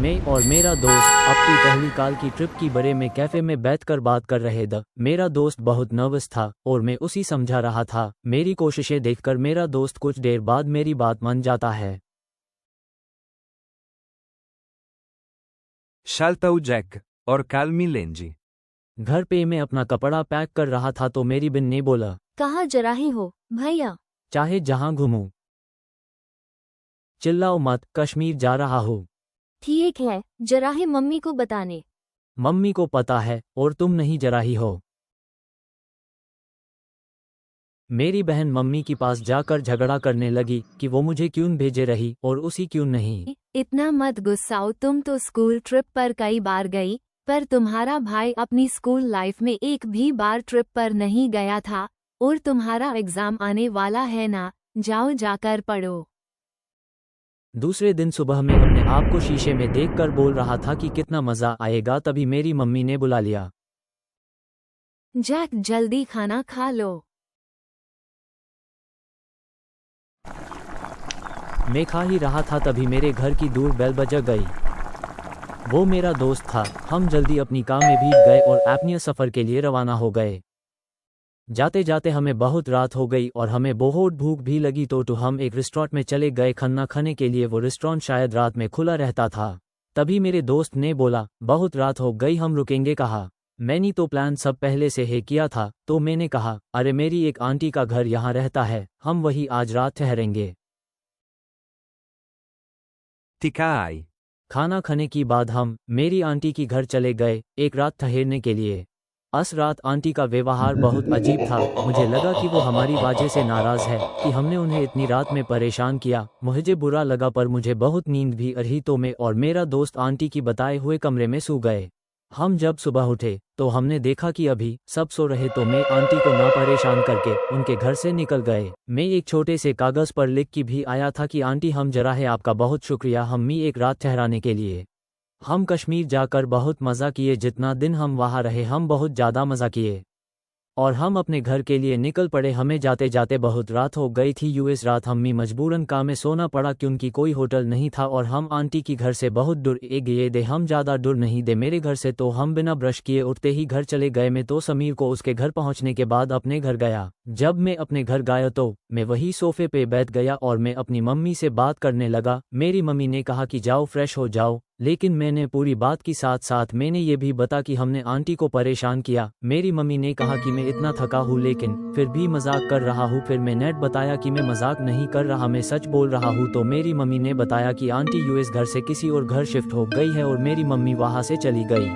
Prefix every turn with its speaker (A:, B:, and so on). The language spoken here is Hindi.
A: मैं और मेरा दोस्त अपनी पहली काल की ट्रिप की बारे में कैफे में बैठकर बात कर रहे थे। मेरा दोस्त बहुत नर्वस था और मैं उसी समझा रहा था। मेरी कोशिशें देखकर मेरा दोस्त कुछ देर बाद मेरी बात मान जाता है।
B: Salta o Jack, और calmi Lenji।
A: घर पे मैं अपना कपड़ा पैक कर रहा था तो मेरी बहन ने बोला,
C: कहाँ जराही हो भैया?
A: चाहे जहां घूमूं, चिल्लाओ मत, कश्मीर जा रहा हूँ।
C: ठीक है, जराही मम्मी को बताने।
A: मम्मी को पता है और तुम नहीं जराही हो। मेरी बहन मम्मी के पास जाकर झगड़ा करने लगी कि वो मुझे क्यों भेजे रही और उसी क्यों नहीं।
C: इतना मत गुस्साओ, तुम तो स्कूल ट्रिप पर कई बार गई, पर तुम्हारा भाई अपनी स्कूल लाइफ में एक भी बार ट्रिप पर नहीं गया था। और तुम्हारा एग्जाम आने वाला है ना, जाओ जाकर पढ़ो।
A: दूसरे दिन सुबह मैं अपने आप को शीशे में देखकर बोल रहा था कि कितना मजा आएगा, तभी मेरी मम्मी ने बुला लिया।
C: जैक जल्दी खाना खा लो।
A: मैं खा ही रहा था तभी मेरे घर की दूर बेल बज गई। वो मेरा दोस्त था। हम जल्दी अपनी कार में भीग गए और अपने सफ़र के लिए रवाना हो गए। जाते जाते हमें बहुत रात हो गई और हमें बहुत भूख भी लगी तो हम एक रेस्टोरेंट में चले गए खाना खाने के लिए। वो रेस्टोरेंट शायद रात में खुला रहता था। तभी मेरे दोस्त ने बोला, बहुत रात हो गई, हम रुकेंगे कहाँ? मैंने तो प्लान सब पहले से ही किया था, तो मैंने कहा, अरे मेरी एक आंटी का घर यहाँ रहता है, हम वही आज रात ठहरेंगे।
B: Tikai।
A: खाना खाने की बाद हम मेरी आंटी की घर चले गए एक रात ठहरने के लिए। उस रात आंटी का व्यवहार बहुत अजीब था। मुझे लगा कि वो हमारी वजह से नाराज़ है कि हमने उन्हें इतनी रात में परेशान किया। मुझे बुरा लगा पर मुझे बहुत नींद भी आ रही तो मैं और मेरा दोस्त आंटी की बताए हुए कमरे में सो गए। हम जब सुबह उठे तो हमने देखा कि अभी सब सो रहे तो मैं आंटी को ना परेशान करके उनके घर से निकल गए। मैं एक छोटे से कागज़ पर लिख के भी आया था कि आंटी हम जरा है, आपका बहुत शुक्रिया हमें एक रात ठहराने के लिए। हम कश्मीर जाकर बहुत मज़ा किए, जितना दिन हम वहाँ रहे हम बहुत ज़्यादा मज़ा किए और हम अपने घर के लिए निकल पड़े। हमें जाते जाते बहुत रात हो गई थी। यूएस रात हमें मजबूरन कार में सोना पड़ा क्योंकि कोई होटल नहीं था और हम आंटी की घर से बहुत दूर गए दे। हम ज़्यादा दूर नहीं दे मेरे घर से, तो हम बिना ब्रश किए उठते ही घर चले गए। मैं तो समीर को उसके घर पहुंचने के बाद अपने घर गया। जब मैं अपने घर गया तो मैं वही सोफे पे बैठ गया और मैं अपनी मम्मी से बात करने लगा। मेरी मम्मी ने कहा कि जाओ फ्रेश हो जाओ, लेकिन मैंने पूरी बात के साथ साथ मैंने ये भी बता कि हमने आंटी को परेशान किया। मेरी मम्मी ने कहा कि मैं इतना थका हूँ लेकिन फिर भी मजाक कर रहा हूँ। फिर मैं नेट बताया कि मैं मजाक नहीं कर रहा, मैं सच बोल रहा हूँ। तो मेरी मम्मी ने बताया कि आंटी यूएस घर से किसी और घर शिफ्ट हो गई है और मेरी मम्मी वहाँ से चली गई।